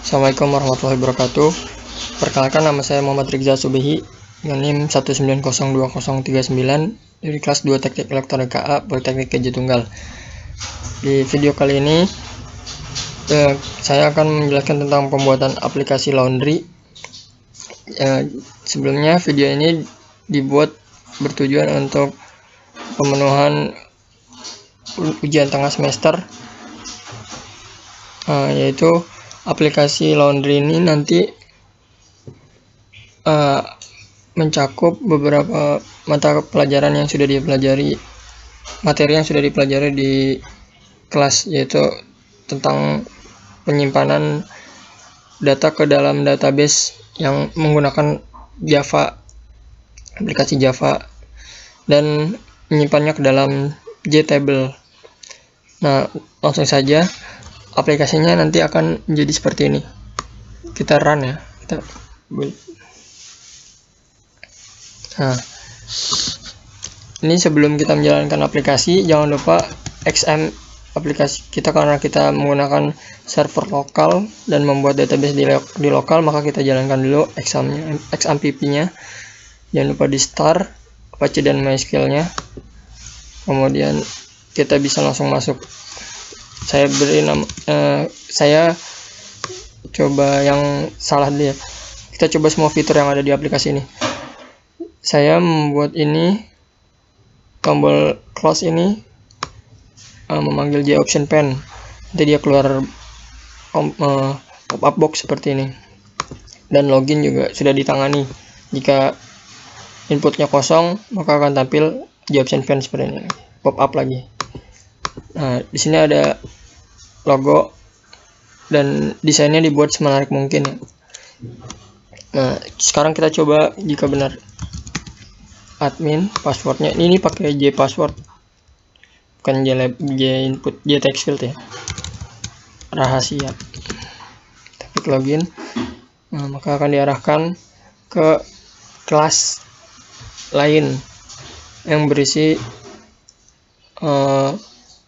Assalamualaikum warahmatullahi wabarakatuh. Perkenalkan, nama saya Muhammad Rizal Subehi dengan NIM 1902039 dari kelas 2 Teknik Elektronika A Politeknik Gajah Tunggal. Di video kali ini saya akan menjelaskan tentang pembuatan aplikasi laundry. Sebelumnya video ini dibuat bertujuan untuk pemenuhan ujian tengah semester, yaitu aplikasi laundry ini nanti mencakup beberapa mata pelajaran yang sudah dipelajari, materi yang sudah dipelajari di kelas, yaitu tentang penyimpanan data ke dalam database yang menggunakan Java, aplikasi Java, dan menyimpannya ke dalam JTable. Nah, langsung saja aplikasinya nanti akan menjadi seperti ini. Kita run ya, kita build. Nah, ini sebelum kita menjalankan aplikasi, jangan lupa XM aplikasi kita, karena kita menggunakan server lokal dan membuat database di lokal, maka kita jalankan dulu XMPP-nya. Jangan lupa di start Apache dan MySQL-nya. Kemudian kita bisa langsung masuk. Saya beri nama, saya coba yang salah dulu ya. Kita coba semua fitur yang ada di aplikasi ini. Saya membuat ini tombol close ini memanggil J option pen. Nanti dia keluar pop-up box seperti ini. Dan login juga sudah ditangani. Jika inputnya kosong, maka akan tampil J option pen seperti ini. Pop-up lagi. Nah, di sini ada logo dan desainnya dibuat semenarik mungkin ya. Nah, sekarang kita coba jika benar. Admin, passwordnya ini pakai J password, bukan J input, J text field ya, rahasia. Kita klik login. Nah, maka akan diarahkan ke kelas lain yang berisi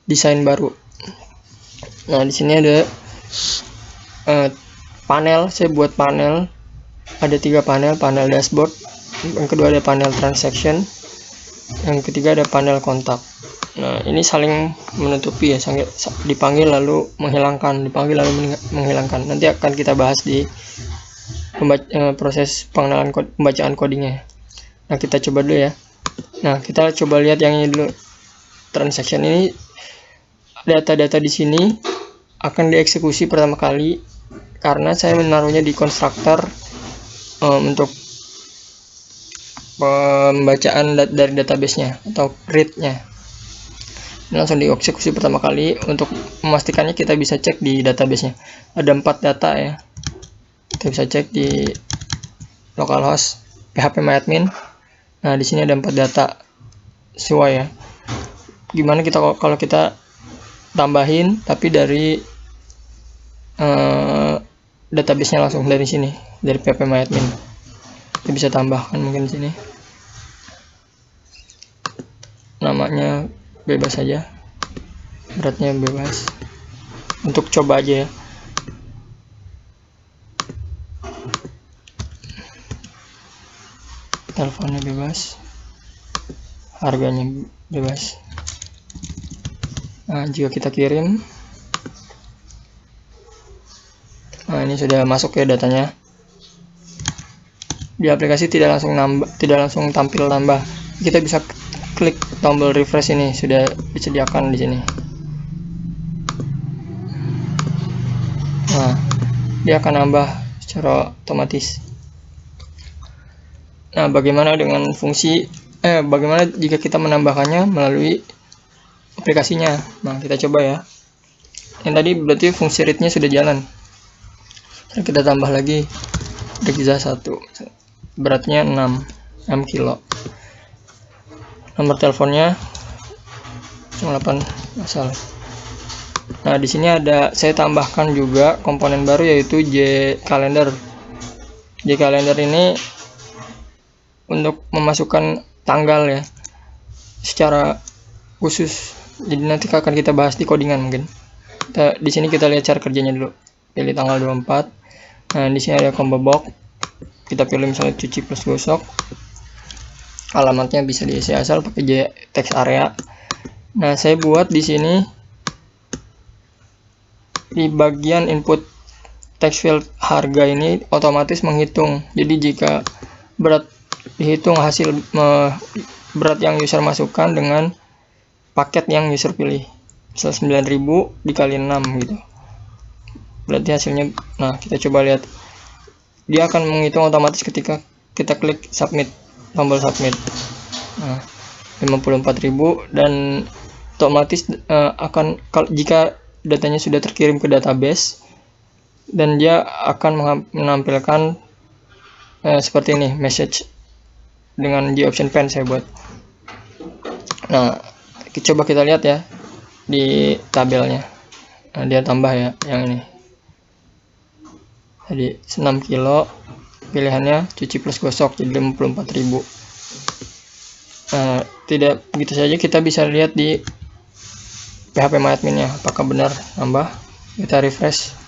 desain baru. Nah, di sini ada panel. Saya buat panel, ada 3 panel dashboard, yang kedua ada panel transaction, yang ketiga ada panel kontak. Nah, ini saling menutupi ya, dipanggil lalu menghilangkan, dipanggil lalu menghilangkan. Nanti akan kita bahas di proses pengenalan pembacaan codingnya. Nah, kita coba dulu ya. Nah, kita coba lihat yang ini dulu. Transaction ini, data-data di sini akan dieksekusi pertama kali karena saya menaruhnya di konstruktor untuk pembacaan dari database-nya atau read-nya. Ini langsung dieksekusi pertama kali. Untuk memastikannya kita bisa cek di database-nya. Ada 4 data ya. Kita bisa cek di localhost phpMyAdmin. Nah, di sini ada 4 data sesuai ya. Gimana kita kalau kita tambahin tapi dari database-nya langsung dari sini, dari phpMyAdmin. Kita bisa tambahkan mungkin di sini. Namanya bebas saja. Beratnya bebas. Untuk coba aja ya. Teleponnya bebas. Harganya bebas. Nah, jika kita kirim, nah ini sudah masuk ya datanya. Di aplikasi tidak langsung tampil nambah. Kita bisa klik tombol refresh, ini sudah disediakan di sini. Nah, dia akan nambah secara otomatis. Nah, bagaimana dengan bagaimana jika kita menambahkannya melalui aplikasinya? Nah, kita coba ya. Yang tadi berarti fungsi read-nya sudah jalan. Kita tambah lagi Reza 1, beratnya 6 kilo. Nomor teleponnya 8 asal. Nah, di sini saya tambahkan juga komponen baru, yaitu J calendar. J calendar ini untuk memasukkan tanggal ya secara khusus. Jadi nanti akan kita bahas di codingan mungkin. Di sini kita lihat cara kerjanya dulu. pilih tanggal 24. Nah, di sini ada combo box. Kita pilih misalnya cuci plus gosok. Alamatnya bisa diisi asal pakai text area. Nah, saya buat di sini di bagian input text field harga ini otomatis menghitung. Jadi jika berat dihitung hasil berat yang user masukkan dengan paket yang user pilih. Misal 9.000 dikali 6 gitu. Berarti hasilnya, nah kita coba lihat. Dia akan menghitung otomatis ketika kita klik submit, tombol submit. Nah, 54.000 dan otomatis akan jika datanya sudah terkirim ke database dan dia akan menampilkan seperti ini message dengan di option pen saya buat. Nah, coba kita lihat ya di tabelnya. Nah, dia tambah ya yang ini. Jadi 6 kilo pilihannya cuci plus gosok jadi 54.000. Tidak begitu saja, kita bisa lihat di phpMyAdmin-nya apakah benar nambah. Kita refresh.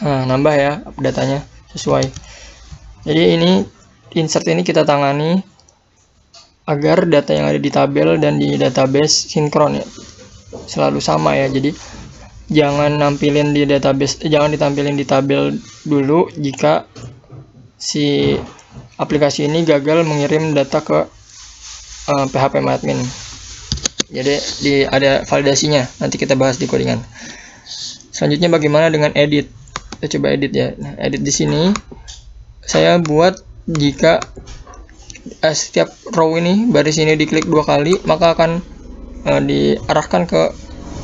Nah, nambah ya datanya sesuai. Jadi ini insert ini kita tangani agar data yang ada di tabel dan di database sinkron ya, selalu sama ya. Jadi jangan nampilin di database, jangan ditampilin di tabel dulu jika si aplikasi ini gagal mengirim data ke phpMyAdmin. Jadi ada validasinya, nanti kita bahas di codingan. Selanjutnya bagaimana dengan edit? Kita coba edit ya. Nah, edit di sini saya buat jika setiap row ini, baris ini diklik 2 kali, maka akan diarahkan ke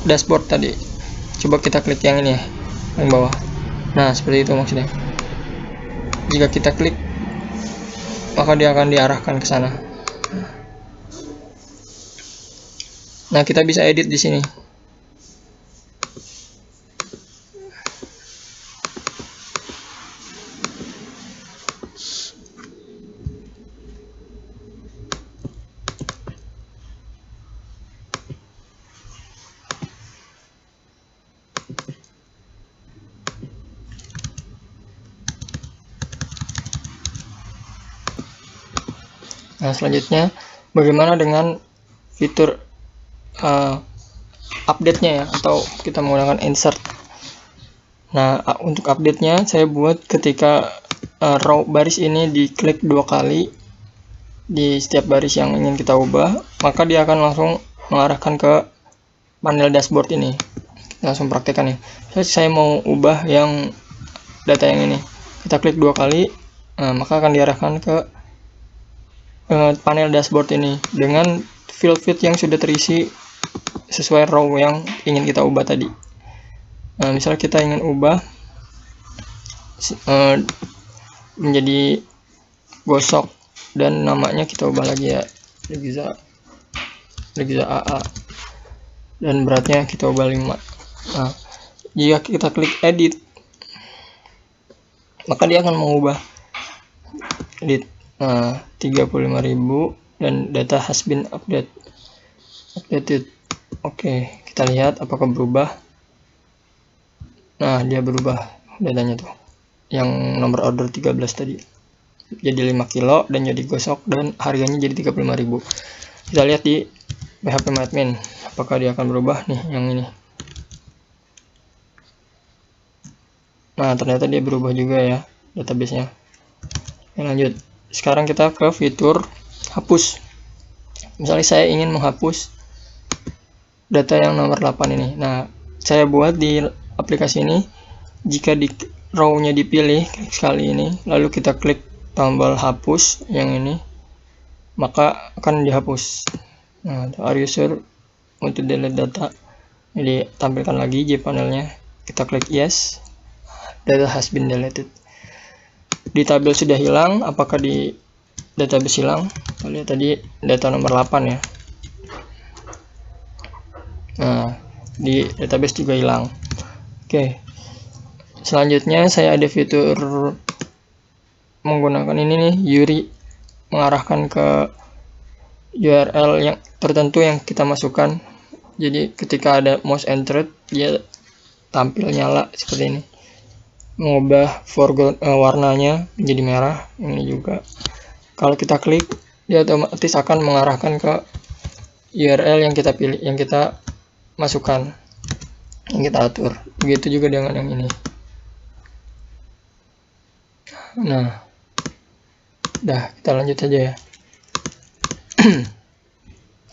dashboard tadi. Coba kita klik yang ini ya, yang bawah. Nah, seperti itu maksudnya. Jika kita klik, maka dia akan diarahkan ke sana. Nah, kita bisa edit di sini. Nah, selanjutnya bagaimana dengan fitur update-nya ya, atau kita menggunakan insert. Nah, untuk update-nya saya buat ketika row baris ini diklik 2 kali di setiap baris yang ingin kita ubah, maka dia akan langsung mengarahkan ke panel dashboard ini. Kita langsung praktekkan ya. Saya mau ubah yang data yang ini. Kita klik 2 kali, maka akan diarahkan ke panel dashboard ini dengan field yang sudah terisi sesuai row yang ingin kita ubah tadi. Nah, misal kita ingin ubah menjadi gosok dan namanya kita ubah lagi ya, Regza AA, dan beratnya kita ubah 5. Nah, jika kita klik edit, maka dia akan mengubah edit 35.000 dan data has been updated. Oke, kita lihat apakah berubah. Nah, dia berubah datanya tuh. Yang nomor order 13 tadi jadi 5 kilo dan jadi gosok dan harganya jadi 35.000. Kita lihat di phpMyAdmin apakah dia akan berubah nih yang ini. Nah, ternyata dia berubah juga ya database-nya. Oke, lanjut. Sekarang kita ke fitur hapus. Misalnya saya ingin menghapus data yang nomor 8 ini. Nah, saya buat di aplikasi ini, jika di row-nya dipilih, klik sekali ini, lalu kita klik tombol hapus yang ini, maka akan dihapus. Nah, are you sure untuk delete data? Jadi tampilkan lagi jpanelnya, kita klik yes, data has been deleted. Di tabel sudah hilang, apakah di database hilang? Kita lihat tadi data nomor 8 ya. Nah, di database juga hilang. Oke. Selanjutnya saya ada fitur menggunakan ini nih, URI, mengarahkan ke URL yang tertentu yang kita masukkan. Jadi ketika ada mouse entered, dia tampil nyala seperti ini. Mengubah foreground warnanya menjadi merah. Ini juga. Kalau kita klik, dia otomatis akan mengarahkan ke URL yang kita pilih, yang kita masukkan, yang kita atur. Begitu juga dengan yang ini. Nah, dah, kita lanjut aja ya.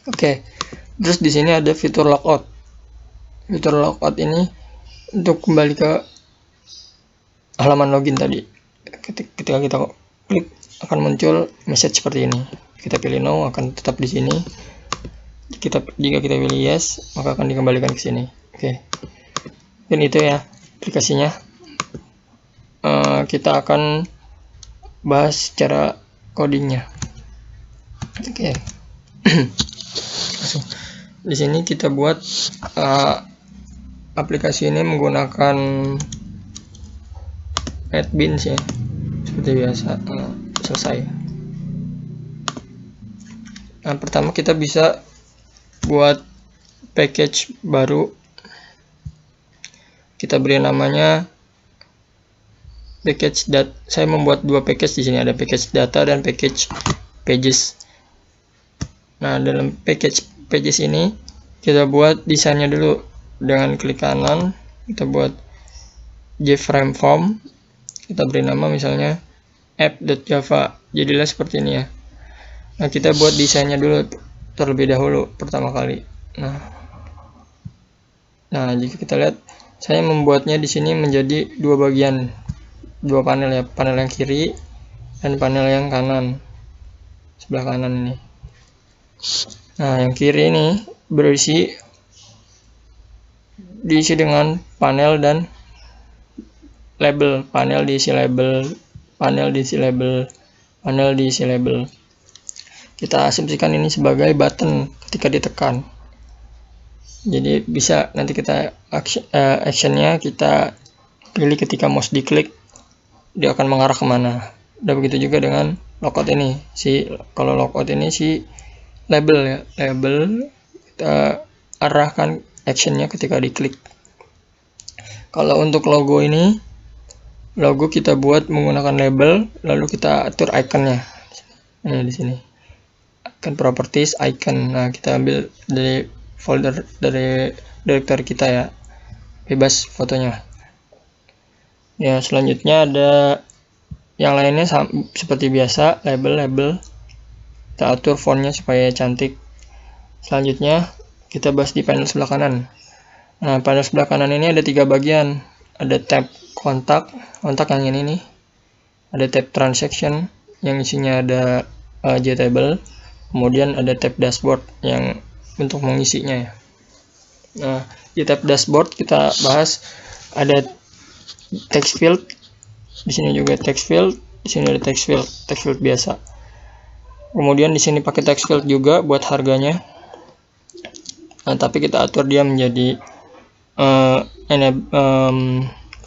Oke. Terus di sini ada fitur logout. Fitur logout ini untuk kembali ke halaman login tadi. Ketika kita klik, akan muncul message seperti ini. Kita pilih no, akan tetap di sini. Jika kita pilih yes, maka akan dikembalikan ke sini. Oke. Dan itu ya aplikasinya. Kita akan bahas secara codingnya. Oke. Langsung. Di sini kita buat aplikasi ini menggunakan NetBeans ya, seperti biasa. Selesai. Nah, pertama kita bisa buat package baru. Kita beri namanya package data. Saya membuat dua package di sini, ada package data dan package pages. Nah, dalam pages ini kita buat desainnya dulu dengan klik kanan. Kita buat JFrame form. Kita beri nama misalnya app.java. Jadilah seperti ini ya. Nah, kita buat desainnya dulu terlebih dahulu pertama kali. Nah, jika kita lihat, saya membuatnya di sini menjadi dua bagian, dua panel ya, panel yang kiri dan panel yang kanan, sebelah kanan ini. Nah, yang kiri ini diisi dengan panel dan label. Panel diisi label, panel diisi label, panel diisi label. Kita asumsikan ini sebagai button ketika ditekan. Jadi bisa nanti kita actionnya kita pilih ketika mouse diklik, dia akan mengarah kemana. Dan begitu juga dengan logout ini. Kalau logout ini label ya, label kita arahkan actionnya ketika diklik. Kalau untuk logo ini, logo kita buat menggunakan label, lalu kita atur iconnya. Ini di sini. Icon properties, icon. Nah, kita ambil dari folder dari directory kita ya, bebas fotonya. Ya, selanjutnya ada yang lainnya seperti biasa, label. Kita atur fontnya supaya cantik. Selanjutnya kita bahas di panel sebelah kanan. Nah, panel sebelah kanan ini ada 3 bagian. Ada tab kontak yang ini nih. Ada tab transaction yang isinya ada JTable. Kemudian ada tab dashboard yang untuk mengisinya ya. Nah, di tab dashboard kita bahas ada text field. Di sini juga text field, di sini ada text field biasa. Kemudian di sini pakai text field juga buat harganya. Nah, tapi kita atur dia menjadi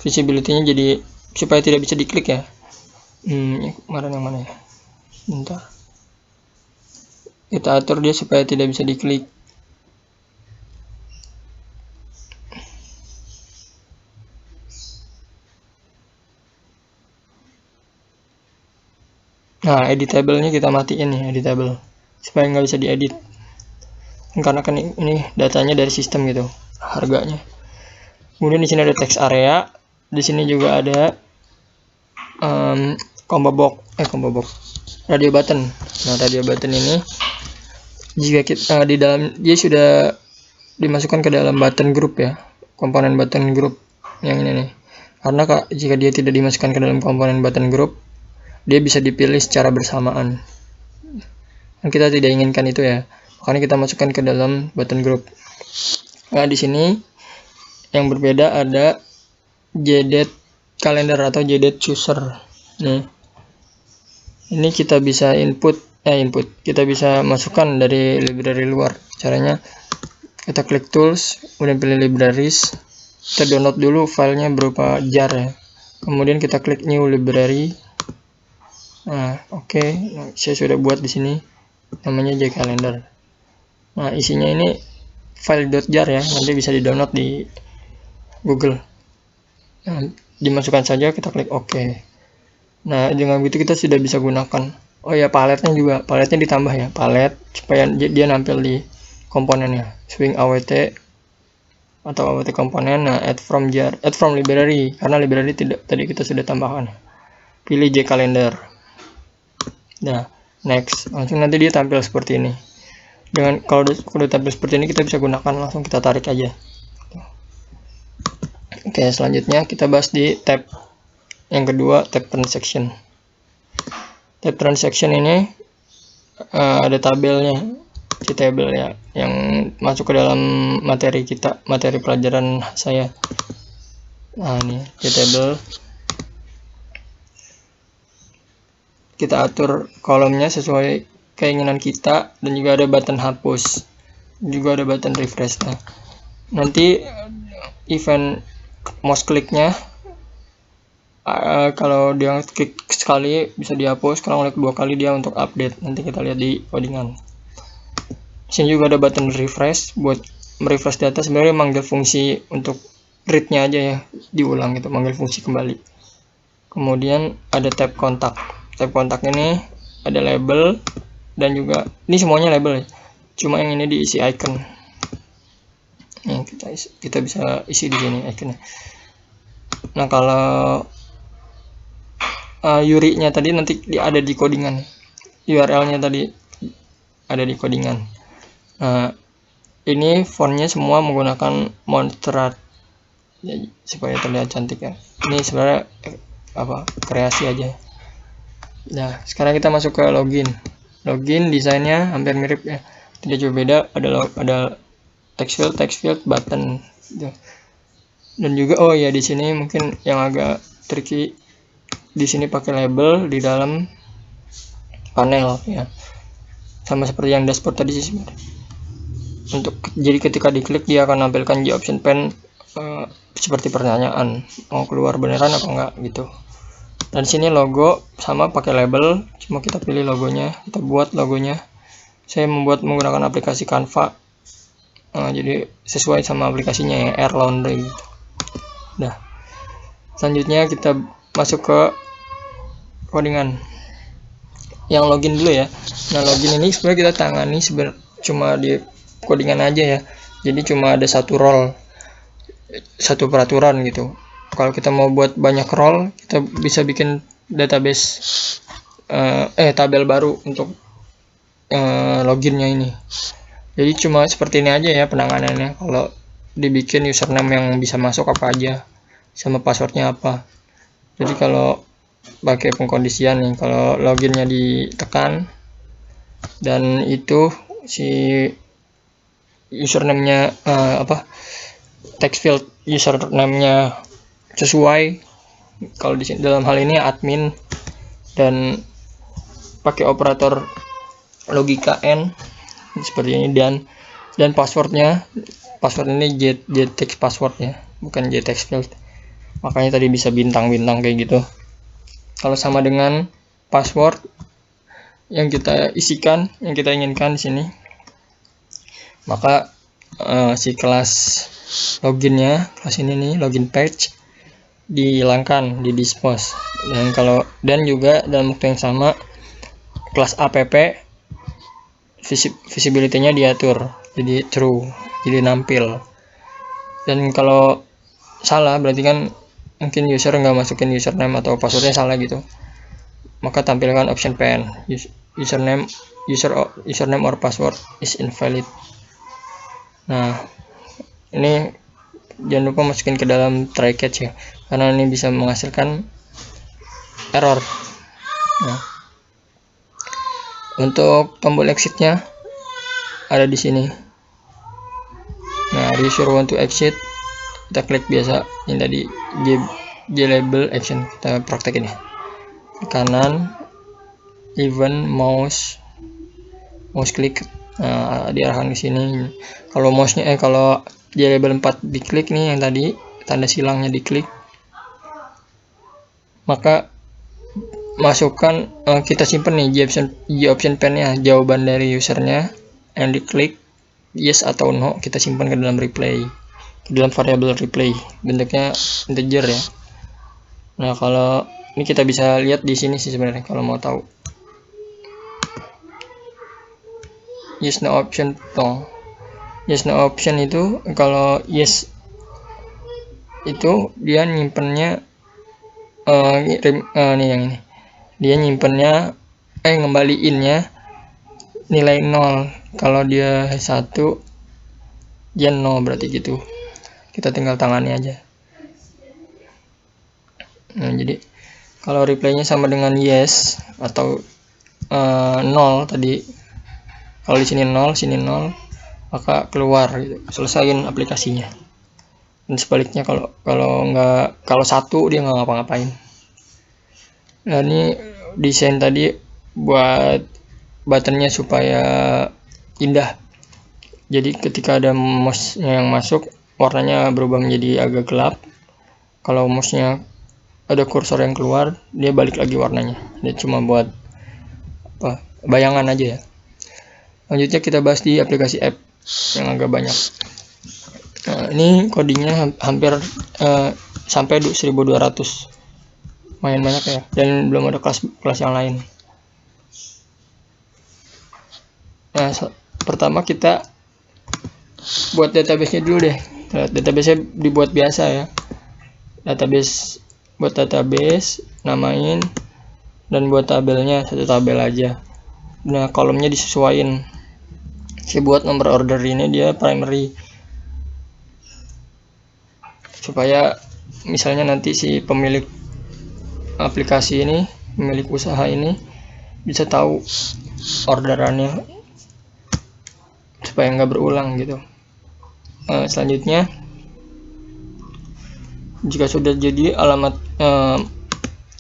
visibility-nya jadi supaya tidak bisa diklik ya. Kemarin yang mana ya? Bentar. Kita atur dia supaya tidak bisa diklik. Nah, editable-nya kita matiin ya, editable, supaya nggak bisa diedit. Karena kan ini datanya dari sistem gitu, harganya. Kemudian di sini ada text area, di sini juga ada combo box, radio button. Nah, radio button ini jika kita di dalam dia sudah dimasukkan ke dalam button group ya, komponen button group yang ini nih. Karena jika dia tidak dimasukkan ke dalam komponen button group, dia bisa dipilih secara bersamaan. Dan kita tidak inginkan itu ya. Makanya kita masukkan ke dalam button group. Nah, di sini yang berbeda ada JDate calendar atau JDate chooser. Nih. Ini kita bisa input. Kita bisa masukkan dari library luar. Caranya kita klik tools, kemudian pilih libraries. Kita download dulu filenya berupa jar ya. Kemudian kita klik new library. Nah, oke. Nah, saya sudah buat di sini namanya JCalendar. Nah, isinya ini file.jar ya, nanti bisa di download di Google. Nah, dimasukkan saja, kita klik OK. Nah, dengan begitu kita sudah bisa gunakan. Oh ya, paletnya juga, paletnya ditambah ya, palet supaya dia nampil di komponennya. Swing awt atau awt komponen. Nah, add from jar, add from library, karena library tidak tadi kita sudah tambahkan. Pilih jCalendar. Nah, next, langsung nanti dia tampil seperti ini. Dengan kalau udah tampil seperti ini, kita bisa gunakan, langsung kita tarik aja. Oke, selanjutnya kita bahas di tab yang kedua, tab transaction. Tab transaction ini ada tabelnya, si tabel ya, yang masuk ke dalam materi kita, materi pelajaran saya. Nah, ini si tabel. Kita atur kolomnya sesuai keinginan kita, dan juga ada button hapus, juga ada button refresh. Nah, nanti event mouse kliknya kalau dia klik sekali bisa dihapus, kalau klik 2 kali dia untuk update. Nanti kita lihat di codingan. Sini juga ada button refresh buat merefresh data, sebenarnya manggil fungsi untuk read-nya aja ya, diulang gitu, manggil fungsi kembali. Kemudian ada tab kontak. Tab kontak ini ada label, dan juga ini semuanya label ya, cuma yang ini diisi icon. Yang kita bisa isi di sini iconnya. Nah, kalau URI-nya tadi nanti ada di codingan, URL-nya tadi ada di codingan. Nah, ini fontnya semua menggunakan Montserrat ya, supaya terlihat cantik ya. Ini sebenarnya kreasi aja. Nah, sekarang kita masuk ke login. Login desainnya hampir mirip ya, tidak jauh beda. Ada text field, button gitu. Dan juga oh ya, di sini mungkin yang agak tricky, di sini pakai label di dalam panel ya, sama seperti yang dashboard tadi sih sebenarnya. Jadi ketika diklik dia akan nampilkan J option pane seperti pertanyaan, mau keluar beneran atau enggak gitu. Dan sini logo sama pakai label, cuma kita pilih logonya, kita buat logonya. Saya membuat menggunakan aplikasi Canva, jadi sesuai sama aplikasinya ya, Air Laundry gitu. Nah, selanjutnya kita masuk ke codingan yang login dulu ya. Nah, login ini sebenarnya kita tangani cuma di codingan aja ya, jadi cuma ada satu role, satu peraturan gitu. Kalau kita mau buat banyak role, kita bisa bikin database tabel baru untuk loginnya ini. Jadi cuma seperti ini aja ya penanganannya. Kalau dibikin username yang bisa masuk apa aja, sama passwordnya apa. Jadi kalau pakai pengkondisian nih, kalau loginnya ditekan dan itu si username-nya text field username-nya sesuai, kalau di sini dalam hal ini admin, dan pakai operator logika n seperti ini, dan password ini JText password ya, bukan JText field, makanya tadi bisa bintang-bintang kayak gitu. Kalau sama dengan password yang kita isikan, yang kita inginkan di sini, maka si kelas loginnya, kelas ini nih, login page, dihilangkan, di dispose. Dan juga dalam waktu yang sama kelas app visibility-nya diatur jadi true, jadi nampil. Dan kalau salah berarti kan mungkin user nggak masukin username atau passwordnya salah gitu, maka tampilkan option pane, username or password is invalid. Nah, ini jangan lupa masukin ke dalam try catch ya, karena ini bisa menghasilkan error. Nah, untuk tombol exitnya ada di sini. Nah, are you sure want to exit? Kita klik biasa ini tadi J-label action, kita praktekin ya. Kanan, even mouse klik, diarahkan ke sini. Kalau mouse-nya kalau J-label 4 diklik nih, yang tadi tanda silangnya diklik, maka masukkan, kita simpan nih J option pane-nya, jawaban dari usernya yang diklik, yes atau no kita simpan ke dalam replay, ke dalam variabel replay, bentuknya integer ya. Nah kalau ini kita bisa lihat di sini sih sebenarnya kalau mau tahu. Yes no option no. Yes no option itu kalau yes itu dia nyimpennya nih yang ini. Dia nyimpennya ngembaliinnya nilai 0. Kalau dia 1 dia 0 berarti gitu. Kita tinggal tangani aja. Nah, jadi kalau replaynya sama dengan yes atau 0 tadi, kalau di sini 0, sini 0, maka keluar gitu. Selesaiin aplikasinya. Dan sebaliknya kalau satu dia nggak ngapa-ngapain. Nah, ini desain tadi buat buttonnya supaya indah. Jadi ketika ada mouse-nya yang masuk, warnanya berubah menjadi agak gelap. Kalau mouse-nya ada kursor yang keluar, dia balik lagi warnanya. Ini cuma buat bayangan aja ya. Lanjutnya kita bahas di aplikasi app yang agak banyak. Nah, ini codingnya hampir sampai 1200. Main banyak ya, dan belum ada kelas yang lain. Nah, pertama kita buat database-nya dulu deh. Database-nya dibuat biasa ya. Buat database, namain, dan buat tabelnya satu tabel aja. Nah, kolomnya disesuaikan. Saya buat nomor order ini dia primary, supaya misalnya nanti si pemilik aplikasi ini, pemilik usaha ini bisa tahu orderannya supaya nggak berulang gitu. Selanjutnya jika sudah jadi alamat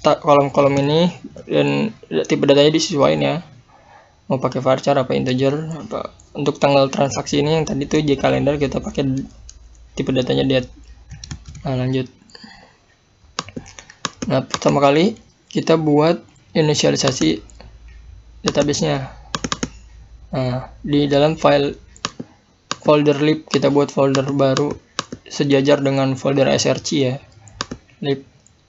kolom-kolom ini dan tipe datanya disesuaikan ya, mau pakai varchar apa integer apa. Untuk tanggal transaksi ini yang tadi tuh di kalender kita pakai tipe datanya date. Nah, lanjut. Nah, pertama kali kita buat inisialisasi database-nya. Nah, di dalam folder lib kita buat folder baru sejajar dengan folder src ya. Lib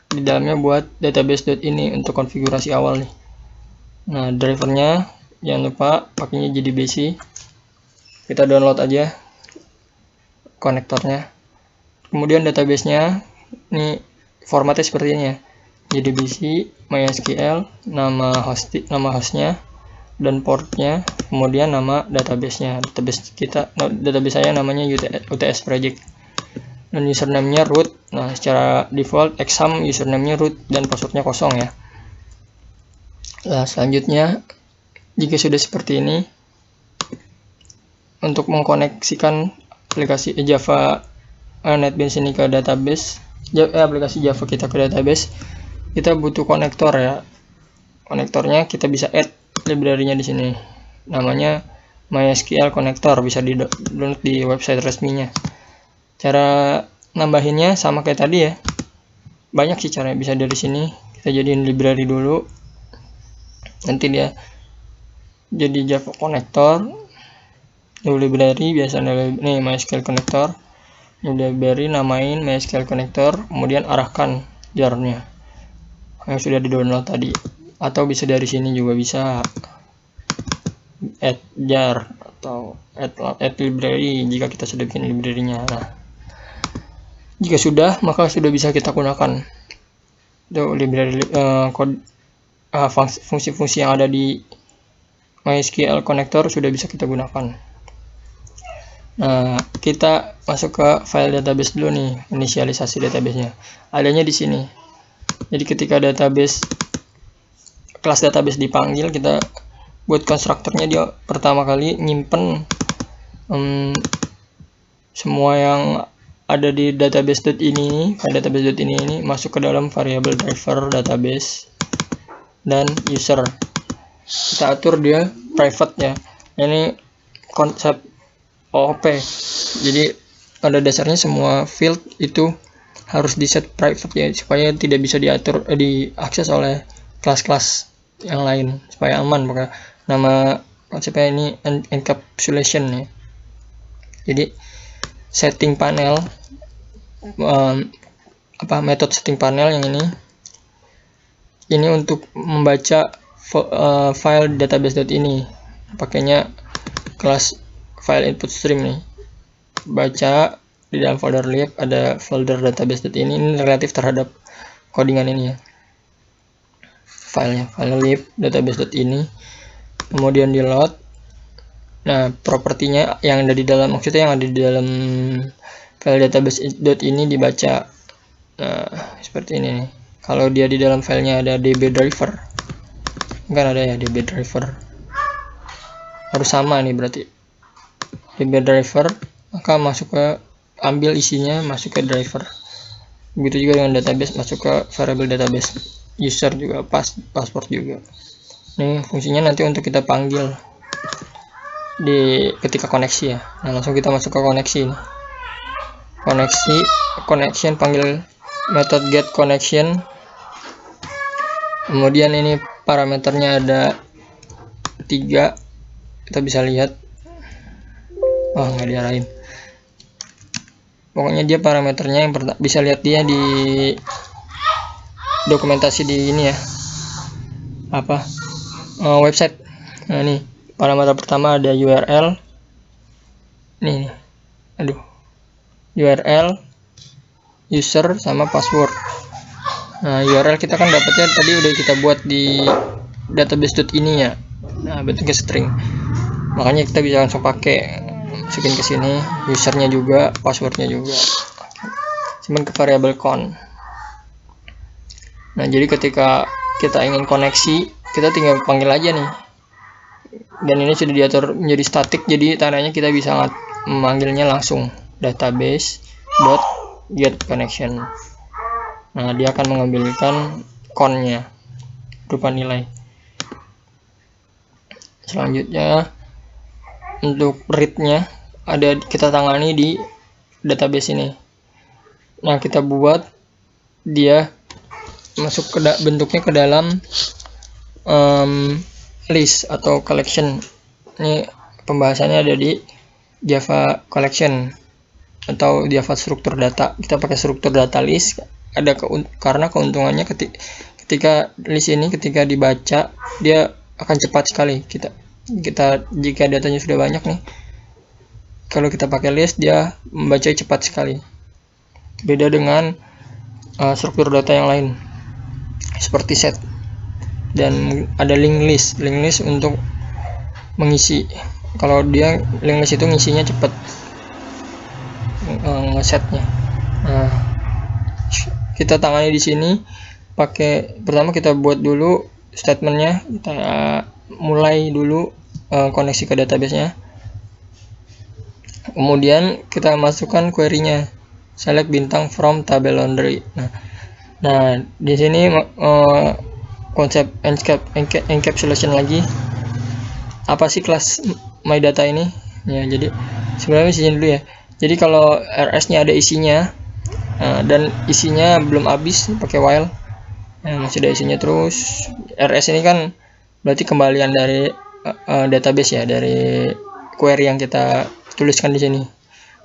di dalamnya buat database.ini untuk konfigurasi awal nih. Nah, drivernya jangan lupa pakainya JDBC. Kita download aja konektornya. Kemudian database-nya ini formatnya seperti ini ya. JDBC, MySQL, nama hostnya dan portnya, kemudian nama database-nya. Database saya namanya UTS project. Dan username-nya root. Nah, secara default exam username-nya root dan password-nya kosong ya. Nah, selanjutnya jika sudah seperti ini, untuk mengkoneksikan aplikasi Java NetBeans ini ke database, aplikasi Java kita ke database, kita butuh konektor ya. Konektornya kita bisa add library-nya di sini. Namanya MySQL Connector, bisa di-download di website resminya. Cara nambahinnya sama kayak tadi ya. Banyak sih caranya, bisa dari sini. Kita jadiin library dulu. Nanti dia jadi Java Connector. New library biasanya nih MySQL Connector. New library namain MySQL Connector, kemudian arahkan jar-nya yang sudah di-download tadi, atau bisa dari sini juga bisa add jar atau add library jika kita sudah bikin library-nya. Nah, jika sudah, maka sudah bisa kita gunakan itu library fungsi-fungsi yang ada di MySQL Connector sudah bisa kita gunakan. Nah, kita masuk ke file database dulu nih, inisialisasi database-nya. Adanya di sini. Jadi ketika kelas database dipanggil, kita buat konstruktornya dia pertama kali nyimpen semua yang ada di database.ini, file database.ini ini masuk ke dalam variabel driver database dan user. Kita atur dia private ya. Ini konsep OOP. Jadi pada dasarnya semua field itu harus di set private ya, supaya tidak bisa diakses oleh kelas-kelas yang lain, supaya aman. Maka nama konsepnya ini encapsulation ya. Jadi setting panel, metode setting panel yang ini untuk membaca file database.ini, pakainya kelas file input stream nih. Baca di dalam folder lib ada folder database.ini, ini relatif terhadap codingan ini ya, file lib database.ini, kemudian di load. Nah, propertinya yang ada di dalam, maksudnya yang ada di dalam file database.ini dibaca. Nah, seperti ini nih. Kalau dia di dalam filenya ada db driver, kan ada ya db driver, harus sama nih berarti db driver, maka masuk ke, ambil isinya masuk ke driver. Begitu juga dengan database, masuk ke variable database, user juga, password juga. Ini fungsinya nanti untuk kita panggil di ketika koneksi ya. Nah, langsung kita masuk ke koneksi ini. Connection, panggil method get connection. Kemudian ini parameternya ada 3, kita bisa lihat. Oh, nggak diarahin. Pokoknya dia parameternya yang bisa lihat dia di dokumentasi di ini ya, website. Nah, ini parameter pertama ada URL, nih, URL, user, sama password. Nah, URL kita kan dapatnya tadi udah kita buat di database.ini ya. Nah, bentuknya string, makanya kita bisa langsung pakai, masukin ke sini, usernya juga, passwordnya juga, simpan ke variable count. Nah, jadi ketika kita ingin koneksi, kita tinggal panggil aja nih. Dan ini sudah diatur menjadi static, jadi tandanya kita bisa memanggilnya langsung database.getConnection. Nah, dia akan mengambilkan count-nya berupa nilai. Selanjutnya untuk read-nya kita tangani di database ini. Nah, kita buat dia masuk ke bentuknya ke dalam list atau collection. Ini pembahasannya ada di Java collection atau Java struktur data. Kita pakai struktur data list, karena keuntungannya ketika list ini ketika dibaca dia akan cepat sekali. Kita jika datanya sudah banyak nih, kalau kita pakai list dia membaca cepat sekali. Beda dengan struktur data yang lain seperti set. Dan ada link list untuk mengisi. Kalau dia link list itu ngisinya cepat, ngesetnya. Nah, kita tangani di sini pertama kita buat dulu statementnya, kita mulai dulu koneksi ke database-nya. Kemudian kita masukkan query-nya, select bintang from table laundry. Nah, di sini konsep encapsulation lagi. Apa sih kelas MyData ini? Ya, jadi sebenarnya isinya dulu ya. Jadi kalau RS-nya ada isinya, dan isinya belum habis pakai while, masih ada isinya terus. RS ini kan berarti kembalian dari database ya, dari query yang kita tuliskan di sini.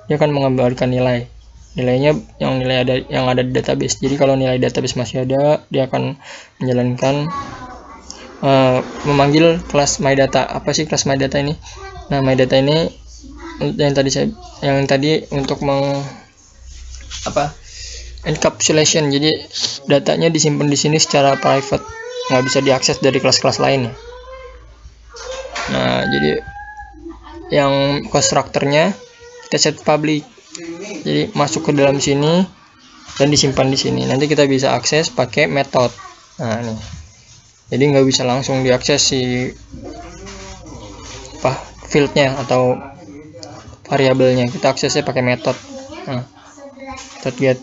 Dia akan mengembalikan nilainya yang ada di database. Jadi kalau nilai database masih ada, dia akan menjalankan memanggil kelas MyData. Apa sih kelas MyData ini? Nah, MyData ini yang tadi untuk encapsulation. Jadi datanya disimpan di sini secara private, nggak bisa diakses dari kelas-kelas lain. Nah, jadi yang konstruktornya kita set public. Jadi masuk ke dalam sini dan disimpan di sini. Nanti kita bisa akses pakai method. Nah, nih. Jadi nggak bisa langsung diakses si fieldnya atau variabelnya. Kita aksesnya pakai method. Nah, method get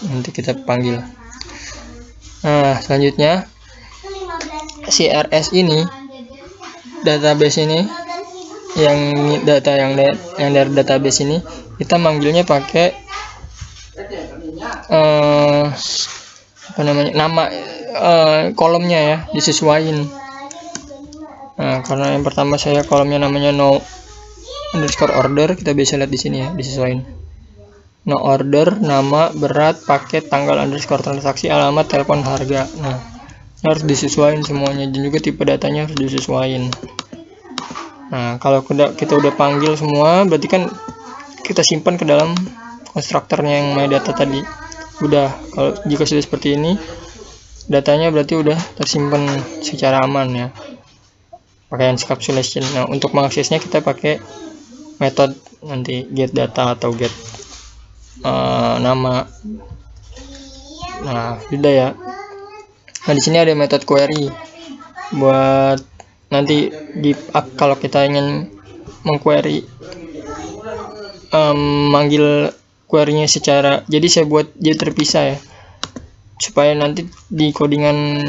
nanti kita panggil. Nah, selanjutnya si RS ini, database ini, yang dari database ini kita manggilnya pakai nama kolomnya ya, disesuaikan. Nah, karena yang pertama saya kolomnya namanya underscore order, kita bisa lihat di sini ya, disesuaikan. Nah, order, nama, berat, paket, tanggal, underscore transaksi, alamat, telepon, harga. Nah, harus disesuaikan semuanya, dan juga tipe datanya harus disesuaikan. Nah, kalau kita udah panggil semua, berarti kan kita simpan ke dalam konstruktornya yang MyData tadi. Udah, kalau jika sudah seperti ini, datanya berarti udah tersimpan secara aman ya, pakai encapsulation. Nah, untuk mengaksesnya kita pakai metode nanti get data atau get nama. Nah, sudah ya. Nah, di sini ada metode query buat nanti kalau kita ingin mengquery manggil query-nya secara, jadi saya buat jadi terpisah ya, supaya nanti di codingan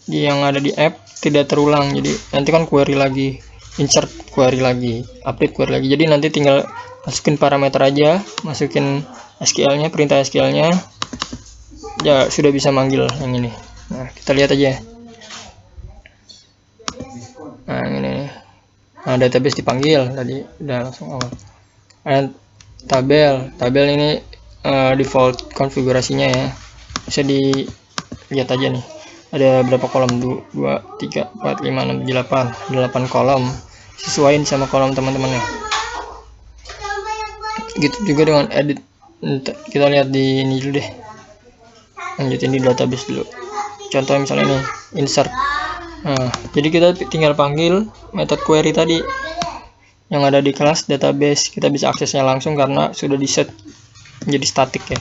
yang ada di app tidak terulang. Jadi nanti kan query lagi, insert query lagi, update query lagi. Jadi nanti tinggal masukin parameter aja, masukin SQL-nya, perintah SQL-nya, ya sudah bisa manggil yang ini. Nah, kita lihat aja. Nah, ini. Nah, database dipanggil tadi udah langsung awal. Ada tabel ini default konfigurasinya ya. Bisa dilihat aja nih. Ada berapa kolom? 2, 3, 4, 5, 6, 7, 8 kolom. Sesuaiin sama kolom teman-temannya. Gitu juga dengan edit. Kita lihat di ini dulu deh. Lanjutin di database dulu. Contoh misalnya ini insert. Nah, jadi kita tinggal panggil metode query tadi yang ada di kelas database. Kita bisa aksesnya langsung karena sudah di set menjadi statik ya.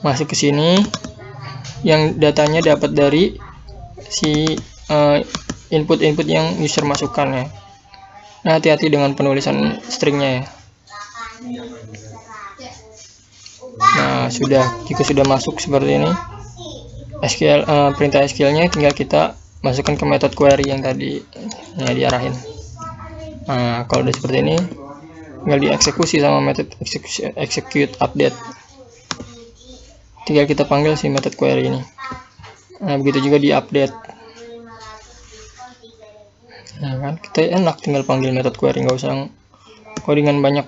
Masuk ke sini, yang datanya dapat dari si input-input yang user masukkan ya. Nah, hati-hati dengan penulisan stringnya ya. Nah, jika sudah masuk seperti ini, SQL perintah SQL-nya tinggal kita masukkan ke metode query yang tadi ya, diarahin. Nah, kalau udah seperti ini, tinggal dieksekusi sama metode execute update. Tinggal kita panggil si metode query ini. Nah, begitu juga di update. Nah, kan kita enak tinggal panggil metode query, nggak usah codingan banyak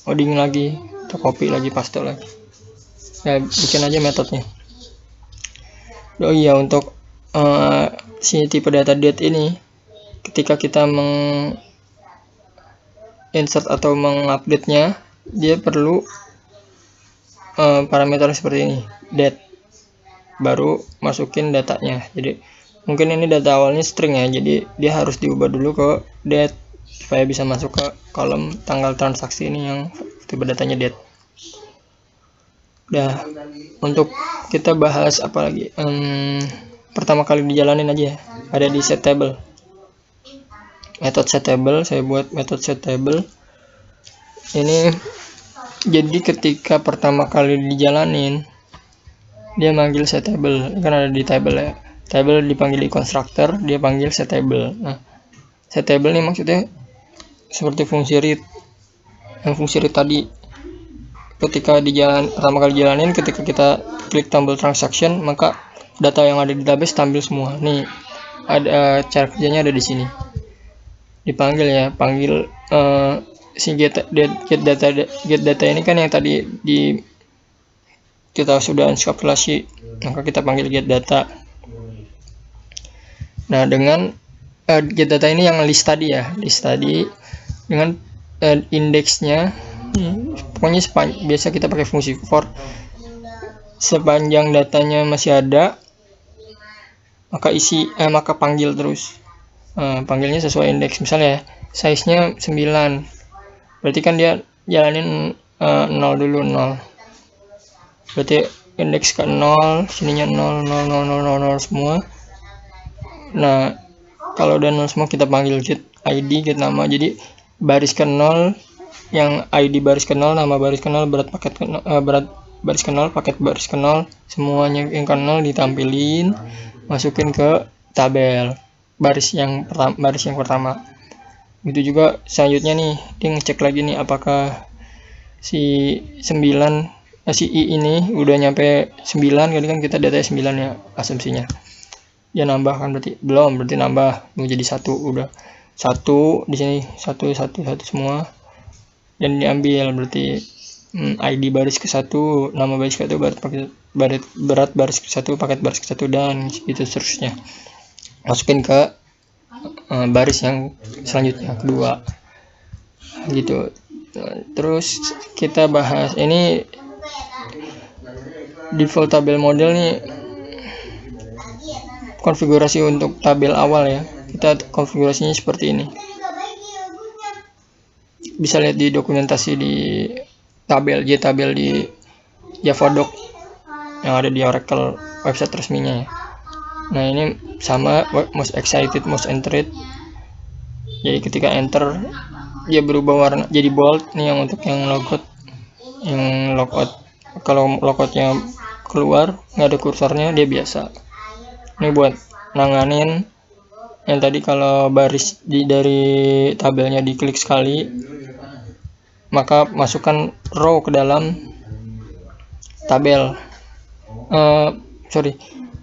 coding lagi, atau copy lagi, paste lagi. Ya, bikin aja metodenya. Oh iya, untuk si tipe data date ini, ketika kita insert atau mengupdate-nya, dia perlu parameter seperti ini, date, baru masukin datanya. Jadi mungkin ini data awalnya string ya, jadi dia harus diubah dulu ke date supaya bisa masuk ke kolom tanggal transaksi ini yang tipe datanya date. Udah, untuk kita bahas apa lagi, pertama kali dijalanin aja, ada di set table. Metode set table, saya buat metode set table ini. Jadi ketika pertama kali dijalanin, dia manggil set table, kan ada di table ya. Table dipanggil di constructor, dia panggil set table. Nah, set table ini maksudnya seperti fungsi read, yang fungsi read tadi. Ketika pertama kali dijalanin, ketika kita klik tombol transaction, maka data yang ada di database tampil semua. Nih, ada cara kerjanya ada di sini. Dipanggil ya, panggil si get data ini kan yang tadi kita sudah encapsulasi, maka kita panggil get data. Nah, dengan get data ini yang list tadi ya, list tadi dengan indeksnya. Pokoknya biasa kita pakai fungsi for, sepanjang datanya masih ada, maka panggil terus. Panggilnya sesuai indeks. Misalnya size-nya 9, berarti kan dia jalanin 0 dulu, 0. Berarti indeks ke 0, sininya 0, 0, 0, 0, 0, 0 semua. Nah, kalau udah 0 semua, kita panggil get ID, get nama. Jadi baris ke 0, yang ID baris ke 0, nama baris ke 0, berat baris ke 0, paket baris ke 0, semuanya yang ke 0 ditampilin, masukin ke tabel baris yang pertama. Gitu juga selanjutnya nih, dia ngecek lagi nih apakah si I ini udah nyampe 9, kali kan kita datanya 9 ya asumsinya. Dia nambah kan, berarti belum, berarti nambah mau jadi 1 udah. satu di sini, satu semua, dan diambil berarti ID baris ke-1, nama baris ke-1, berat baris ke-1, paket baris ke-1, dan gitu seterusnya. Masukin ke baris yang selanjutnya, kedua, gitu. Terus kita bahas ini default tabel model nih, konfigurasi untuk tabel awal ya. Kita konfigurasinya seperti ini. Bisa lihat di dokumentasi di JTabel di Javadoc yang ada di Oracle website resminya ya. Nah, ini sama most excited, most entered. Jadi ketika enter dia berubah warna jadi bold nih, yang untuk yang logout, yang logout. Kalau logoutnya keluar nggak ada kursornya, dia biasa. Ini buat nanganin yang tadi, kalau baris dari tabelnya diklik sekali, maka masukkan row ke dalam tabel.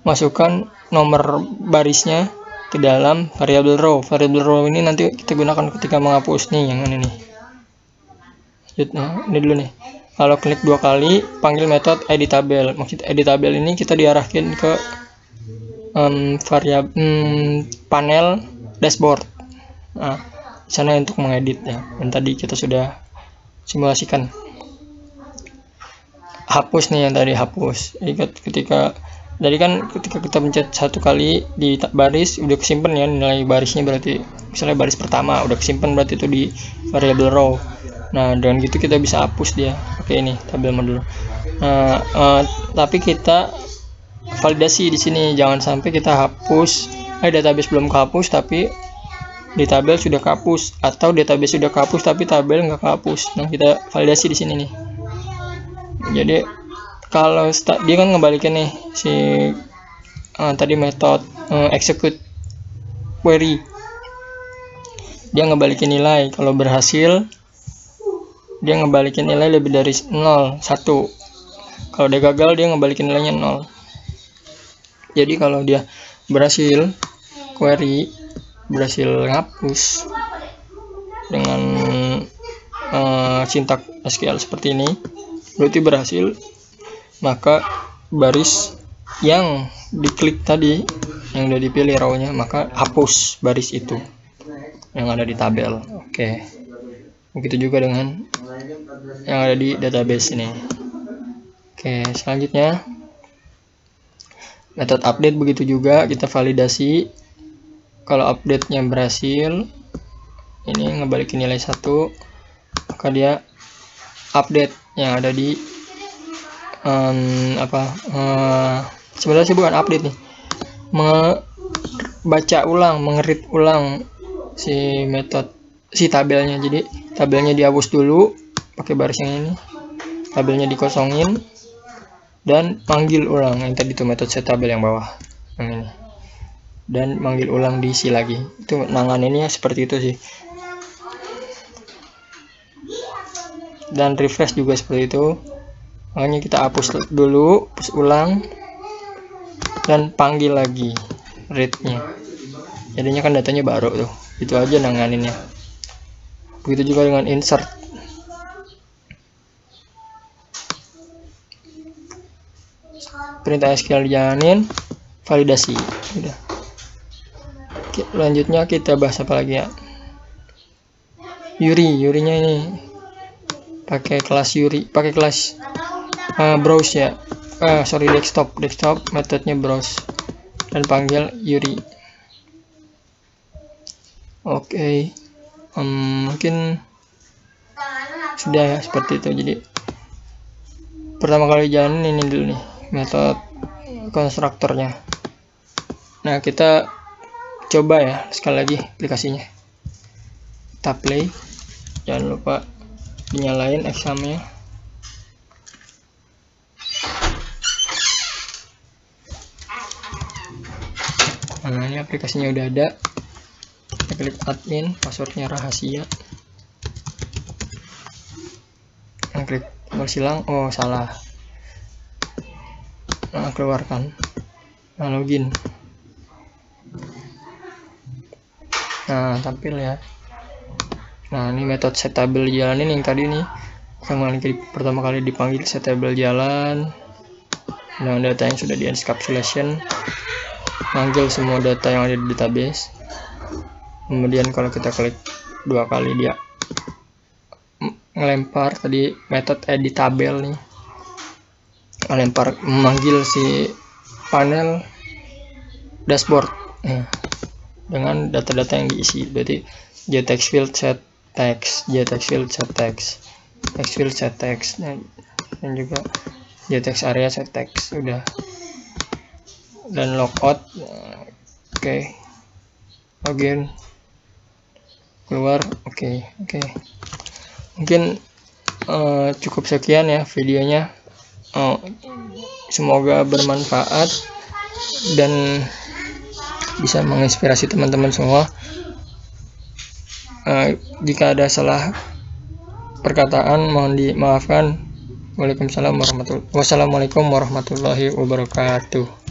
Masukkan nomor barisnya ke dalam variabel row. Variabel row ini nanti kita gunakan ketika menghapus nih, yang ini nih. Ini dulu nih. Kalau klik 2 kali, panggil metode edit tabel. Maksud edit tabel ini kita diarahkan ke panel dashboard. Nah, sana untuk mengedit ya. Dan tadi kita sudah simulasikan. Hapus nih, yang tadi hapus. Ketika kita pencet 1 kali di baris, udah kesimpan ya nilai barisnya, berarti misalnya baris pertama udah kesimpan, berarti itu di variable row. Nah, dengan gitu kita bisa hapus dia. Oke, ini tabel model. Tapi kita validasi di sini, jangan sampai kita hapus database belum kehapus tapi di tabel sudah kehapus, atau database sudah kehapus tapi tabel nggak kehapus. Nah, kita validasi di sini nih. Jadi kalau dia kan ngebalikin nih tadi metode execute query, dia ngebalikin nilai. Kalau berhasil dia ngebalikin nilai lebih dari 0, 1. Kalau dia gagal, dia ngebalikin nilainya 0. Jadi kalau dia berhasil query, berhasil ngapus dengan sintak SQL seperti ini, berarti berhasil. Maka baris yang diklik tadi, yang udah dipilih row-nya, maka hapus baris itu yang ada di tabel. Oke. Begitu juga dengan yang ada di database ini. Oke, selanjutnya metode update, begitu juga kita validasi. Kalau update-nya berhasil, ini ngebalikin nilai 1, maka dia update yang ada di sebenarnya sih bukan update nih, baca ulang, mengerit ulang si tabelnya. Jadi tabelnya dihapus dulu pakai baris yang ini, tabelnya dikosongin, dan panggil ulang yang tadi tuh metode set tabel yang bawah yang ini, dan manggil ulang diisi lagi. Itu nanganinnya seperti itu sih. Dan refresh juga seperti itu. Makanya kita hapus dulu, hapus ulang, dan panggil lagi read-nya. Jadinya kan datanya baru tuh. Itu aja nanganinnya. Begitu juga dengan insert. Perintah SQL dijalanin, validasi. Udah. Oke, selanjutnya kita bahas apa lagi ya? Yuri-nya ini pakai kelas Yuri, pakai kelas browse ya. Desktop metodenya browse, dan panggil Yuri. Oke. Mungkin sudah ya seperti itu. Jadi pertama kali jalanin ini dulu nih, metode konstruktornya. Nah, kita coba ya sekali lagi aplikasinya. Kita play, jangan lupa dinyalain examnya. Nah, ini aplikasinya udah ada. Kita klik admin, passwordnya rahasia. Nah, klik tombol silang, oh salah. Nah, keluarkan. Nah, login. Nah, tampil ya. Nah, ini metode set tabel jalan ini yang tadi nih pertama kali dipanggil set tabel jalan. Nah, data yang sudah di encapsulation, manggil semua data yang ada di database. Kemudian kalau kita klik 2 kali, dia ngelempar tadi metode edit tabel nih, ngelempar, memanggil si panel dashboard dengan data-data yang diisi. Berarti getText field set text, getText field set text, text field set text, dan juga getText area set text. Udah, dan logout. Oke. Login, keluar. Oke. Mungkin cukup sekian ya videonya. Semoga bermanfaat dan bisa menginspirasi teman-teman semua. Jika ada salah perkataan mohon dimaafkan. Wassalamualaikum warahmatullahi wabarakatuh.